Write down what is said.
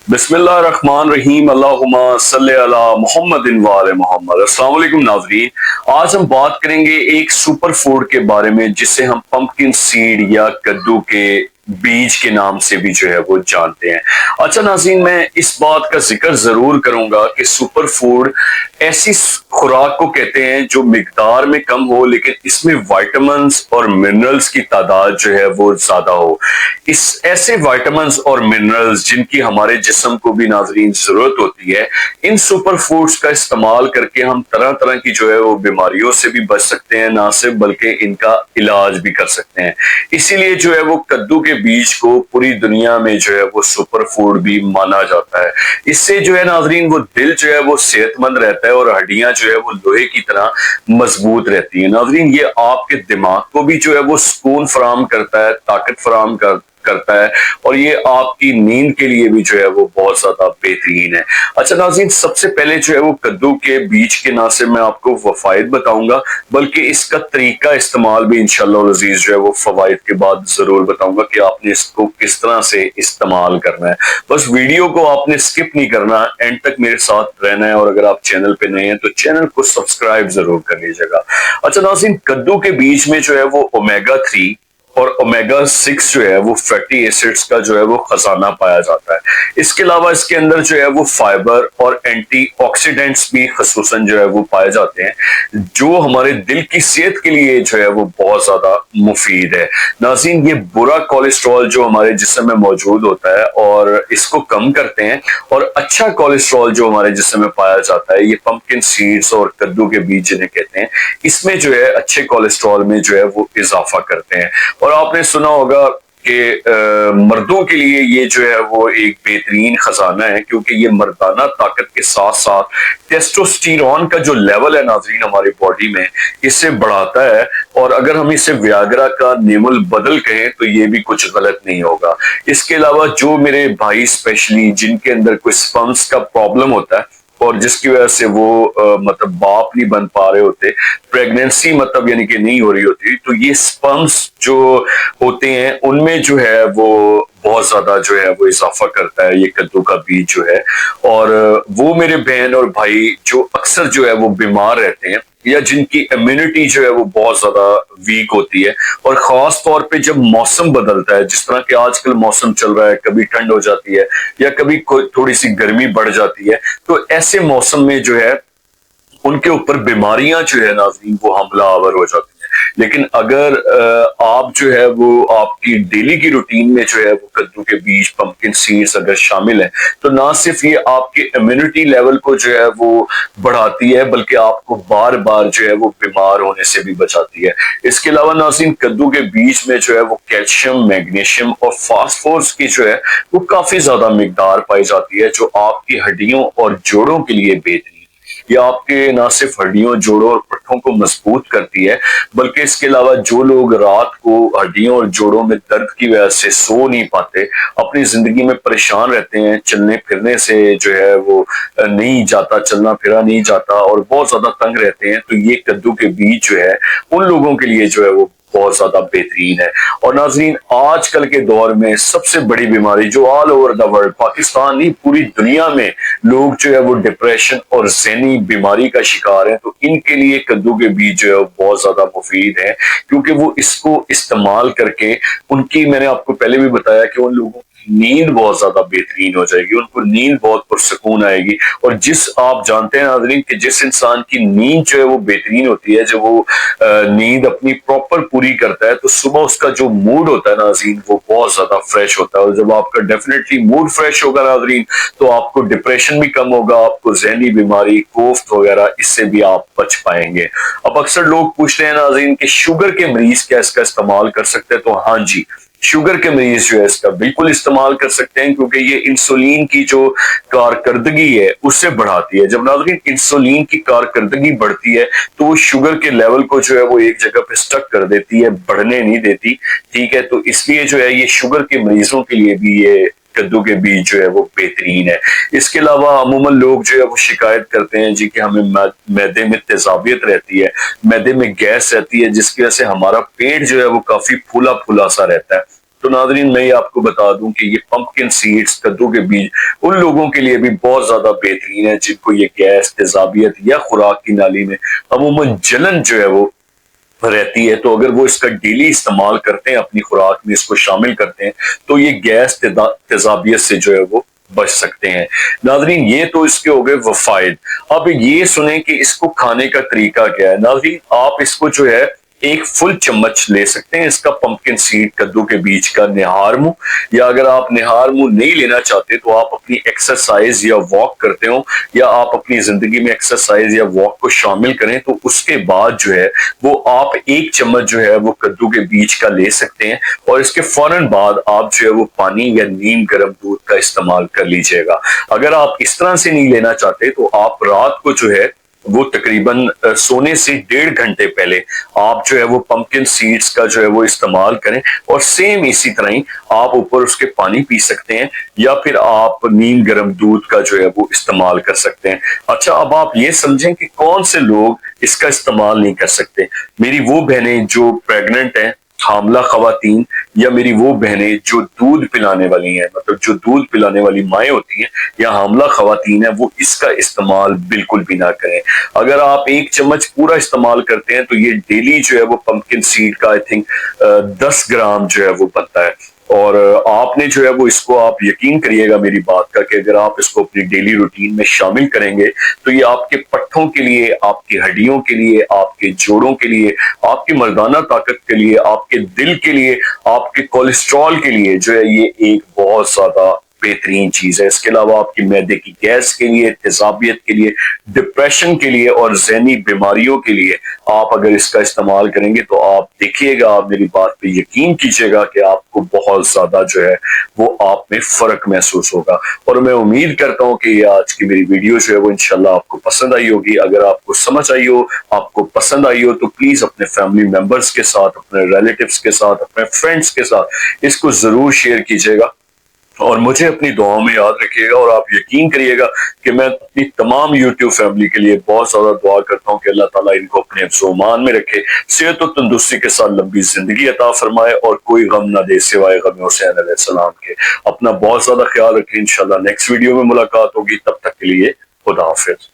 बिस्मिल्लाहिर्रहमानिर्रहीम अल्लाहुम्मा सल्ली अला मोहम्मद व आले मोहम्मद। अस्सलाम वालेकुम नाज़रीन, आज हम बात करेंगे एक सुपर फूड के बारे में जिसे हम पंपकिन सीड या कद्दू के बीज के नाम से भी जो है वो जानते हैं। अच्छा नाज़रीन, मैं इस बात का जिक्र जरूर करूंगा कि सुपर फूड ऐसी खुराक को कहते हैं जो मिकदार में कम हो लेकिन इसमें विटामिन्स और मिनरल्स की तादाद जो है वो ज्यादा हो। इस ऐसे विटामिन्स और मिनरल्स जिनकी हमारे जिस्म को भी नाजरीन जरूरत होती है, इन सुपर फूड्स का इस्तेमाल करके हम तरह तरह की जो है वो बीमारियों से भी बच सकते हैं, ना सिर्फ बल्कि इनका इलाज भी कर सकते हैं। इसीलिए जो है वो कद्दू के बीज को पूरी दुनिया में जो है वो सुपर फूड भी माना जाता है। इससे जो है नाजरीन वो दिल जो है वो सेहतमंद रहता है और हड्डियां जो है वो लोहे की तरह मजबूत रहती है। नाजरीन, ये आपके दिमाग को भी जो है वो सुकून फराहम करता है, ताकत फराहम करता है और ये आपकी नींद के लिए भी जो है वो बहुत ज्यादा बेहतरीन है। अच्छा नाज़रीन, सबसे पहले जो है वो कद्दू के बीज के ना से मैं आपको फवाइद बताऊंगा, बल्कि इसका तरीका इस्तेमाल भी इंशाअल्लाह अज़ीज जो है वो फवाइद के बाद जरूर बताऊंगा कि आपने इसको किस तरह से इस्तेमाल करना है। बस वीडियो को आपने स्किप नहीं करना, एंड तक मेरे साथ रहना है और अगर आप चैनल पे नए हैं तो चैनल को सब्सक्राइब जरूर कर लीजिएगा। अच्छा नाज़रीन, कद्दू के बीज में जो है वो ओमेगा 3 और ओमेगा 6 जो है वो फैटी एसिड्स का जो है वो खजाना पाया जाता है। इसके अलावा इसके अंदर जो है वो फाइबर और एंटीऑक्सीडेंट्स भी खसूसन जो है वो पाए जाते हैं, जो हमारे दिल की सेहत के लिए जो है वो बहुत ज्यादा मुफीद है। नाज़रीन, ये बुरा कोलेस्ट्रॉल जो हमारे जिस्म में मौजूद होता है और इसको कम करते हैं, और अच्छा कोलेस्ट्रॉल जो हमारे जिस्म में पाया जाता है, ये पंपकिन सीड्स और कद्दू के बीज जिन्हें कहते हैं, इसमें जो है अच्छे कोलेस्ट्रॉल में जो है वो इजाफा करते हैं। और आपने सुना होगा कि मर्दों के लिए ये जो है वो एक बेहतरीन खजाना है, क्योंकि ये मर्दाना ताकत के साथ साथ टेस्टोस्टेरोन का जो लेवल है नाजरीन हमारी बॉडी में, इससे बढ़ाता है। और अगर हम इसे व्याग्रा का नेमुल बदल कहें तो ये भी कुछ गलत नहीं होगा। इसके अलावा जो मेरे भाई स्पेशली जिनके अंदर कोई स्पर्म्स का प्रॉब्लम होता है और जिसकी वजह से वो मतलब बाप नहीं बन पा रहे होते, प्रेगनेंसी मतलब यानी कि नहीं हो रही होती, तो ये स्पर्म्स जो होते हैं उनमें जो है वो बहुत ज्यादा जो है वो इजाफा करता है ये कद्दू का बीज जो है। और वो मेरे बहन और भाई जो अक्सर जो है वो बीमार रहते हैं या जिनकी इम्यूनिटी जो है वो बहुत ज्यादा वीक होती है, और खास तौर पे जब मौसम बदलता है, जिस तरह के आजकल मौसम चल रहा है, कभी ठंड हो जाती है या कभी थोड़ी सी गर्मी बढ़ जाती है, तो ऐसे मौसम में जो है उनके ऊपर बीमारियां जो है नाज़रीन वो हमला आवर हो जाती है। लेकिन अगर आप जो है वो आपकी डेली की रूटीन में जो है वो कद्दू के बीज पंपकिन सीड्स अगर शामिल है, तो ना सिर्फ ये आपके इम्यूनिटी लेवल को जो है वो बढ़ाती है, बल्कि आपको बार बार जो है वो बीमार होने से भी बचाती है। इसके अलावा नाज़रीन, कद्दू के बीज में जो है वो कैल्शियम, मैग्नीशियम और फास्फोरस की जो है वो काफी ज्यादा मिकदार पाई जाती है, जो आपकी हड्डियों और जोड़ों के लिए बेहतरीन। ये आपके ना सिर्फ हड्डियों, जोड़ों और पट्टों को मजबूत करती है, बल्कि इसके अलावा जो लोग रात को हड्डियों और जोड़ों में दर्द की वजह से सो नहीं पाते, अपनी जिंदगी में परेशान रहते हैं, चलने फिरने से जो है वो नहीं जाता, चलना फिरा नहीं जाता और बहुत ज्यादा तंग रहते हैं, तो ये कद्दू के बीज जो है उन लोगों के लिए जो है वो बहुत ज्यादा बेहतरीन है। और नाजरीन, आजकल के दौर में सबसे बड़ी बीमारी जो all over the world, Pakistan नहीं पूरी दुनिया में लोग जो है वो डिप्रेशन और ज़हनी बीमारी का शिकार है, तो इनके लिए कद्दू के बीज जो है बहुत ज्यादा मुफीद है, क्योंकि वो इसको इस्तेमाल करके उनकी, मैंने आपको पहले भी बताया कि उन लोगों नींद बहुत ज्यादा बेहतरीन हो जाएगी, उनको नींद बहुत पुरसकून आएगी। और जिस आप जानते हैं नाज़रीन कि जिस इंसान की नींद जो है वो बेहतरीन होती है, जब वो नींद अपनी प्रॉपर पूरी करता है, तो सुबह उसका जो मूड होता है नाज़रीन वो बहुत ज्यादा फ्रेश होता है। और जब आपका डेफिनेटली मूड फ्रेश होगा नाज़रीन, तो आपको डिप्रेशन भी कम होगा, आपको ज़हनी बीमारी, कोफ्त वगैरह, इससे भी आप बच पाएंगे। अब अक्सर लोग पूछते हैं नाज़रीन कि शुगर के मरीज क्या इसका इस्तेमाल कर सकते हैं, तो हाँ जी, शुगर के मरीज जो है इसका बिल्कुल इस्तेमाल कर सकते हैं, क्योंकि ये इंसुलिन की जो कारकर्दगी है उससे बढ़ाती है। जब नाज़रीन इंसुलिन की कारकर्दगी बढ़ती है तो वो शुगर के लेवल को जो है वो एक जगह पे स्टक कर देती है, बढ़ने नहीं देती। ठीक है, तो इसलिए जो है ये शुगर के मरीजों के लिए भी ये कद्दू के बीज जो है वो बेहतरीन है। इसके अलावा अमूमन लोग जो है वो शिकायत करते हैं जी कि हमें मैदे में तेजाबियत रहती है, मैदे में गैस रहती है, जिसकी वजह से हमारा पेट जो है वो काफी फूला फूला सा रहता है। تو ناظرین میں یہ آپ کو بتا دوں کہ یہ پمپکن سیڈز کدو کے بیج ان لوگوں کے لیے بھی بہت زیادہ بہترین ہے جن کو یہ گیس، تیزابیت یا خوراک کی نالی میں عموماً جلن جو ہے وہ رہتی ہے، تو اگر وہ اس کا ڈیلی استعمال کرتے ہیں، اپنی خوراک میں اس کو شامل کرتے ہیں، تو یہ گیس تیزابیت سے جو ہے وہ بچ سکتے ہیں۔ ناظرین یہ تو اس کے ہو گئے وفائد۔ اب یہ سنیں کہ اس کو کھانے کا طریقہ کیا ہے۔ ناظرین آپ اس کو جو ہے ایک فل چمچ لے سکتے ہیں اس کا پمپکن سیڈ کدو کے بیج کا نہار منہ، یا اگر آپ نہار منہ نہیں لینا چاہتے تو آپ اپنی ایکسرسائز یا واک کرتے ہو یا آپ اپنی زندگی میں ایکسرسائز یا واک کو شامل کریں تو اس کے بعد جو ہے وہ آپ ایک چمچ جو ہے وہ کدو کے بیج کا لے سکتے ہیں، اور اس کے فوراً بعد آپ جو ہے وہ پانی یا نیم گرم دودھ کا استعمال کر لیجئے گا۔ اگر آپ اس طرح سے نہیں لینا چاہتے تو آپ رات کو جو ہے وہ تقریباً سونے سے 1.5 گھنٹے پہلے آپ جو ہے وہ پمپکن سیڈز کا جو ہے وہ استعمال کریں، اور سیم اسی طرح ہی آپ اوپر اس کے پانی پی سکتے ہیں یا پھر آپ نیم گرم دودھ کا جو ہے وہ استعمال کر سکتے ہیں۔ اچھا اب آپ یہ سمجھیں کہ کون سے لوگ اس کا استعمال نہیں کر سکتے۔ میری وہ بہنیں جو پریگننٹ ہیں، حاملہ خواتین، یا میری وہ بہنیں جو دودھ پلانے والی ہیں، مطلب جو دودھ پلانے والی مائیں ہوتی ہیں یا حاملہ خواتین ہیں، وہ اس کا استعمال بالکل بھی نہ کریں۔ اگر آپ ایک چمچ پورا استعمال کرتے ہیں تو یہ ڈیلی جو ہے وہ پمپکن سیڈ کا 10 گرام جو ہے وہ بنتا ہے، اور آپ نے جو ہے وہ اس کو آپ یقین کریے گا میری بات کا کہ اگر آپ اس کو اپنی ڈیلی روٹین میں شامل کریں گے تو یہ آپ کے پٹھوں کے لیے، آپ کی ہڈیوں کے لیے، آپ کے جوڑوں کے لیے، آپ کی مردانہ طاقت کے لیے، آپ کے دل کے لیے، آپ کے کولیسٹرول کے لیے جو ہے یہ ایک بہت زیادہ بہترین چیز ہے۔ اس کے علاوہ آپ کی معدے کی گیس کے لیے، تیزابیت کے لیے، ڈپریشن کے لیے اور ذہنی بیماریوں کے لیے آپ اگر اس کا استعمال کریں گے تو آپ دیکھیے گا، آپ میری بات پہ یقین کیجیے گا کہ آپ کو بہت زیادہ جو ہے وہ آپ میں فرق محسوس ہوگا۔ اور میں امید کرتا ہوں کہ یہ آج کی میری ویڈیو جو ہے وہ انشاءاللہ آپ کو پسند آئی ہوگی۔ اگر آپ کو سمجھ آئی ہو، آپ کو پسند آئی ہو، تو پلیز اپنے فیملی ممبرز کے ساتھ، اپنے ریلیٹیوز کے ساتھ، اپنے فرینڈز کے ساتھ اس کو ضرور شیئر کیجیے گا، اور مجھے اپنی دعاؤں میں یاد رکھیے گا، اور آپ یقین کریے گا کہ میں اپنی تمام یوٹیوب فیملی کے لیے بہت زیادہ دعا کرتا ہوں کہ اللہ تعالیٰ ان کو اپنے حفظ و امان میں رکھے، صحت و تندرستی کے ساتھ لمبی زندگی عطا فرمائے، اور کوئی غم نہ دے سوائے غم حسین علیہ السلام کے۔ اپنا بہت زیادہ خیال رکھیں، انشاءاللہ نیکسٹ ویڈیو میں ملاقات ہوگی، تب تک کے لیے خدا حافظ۔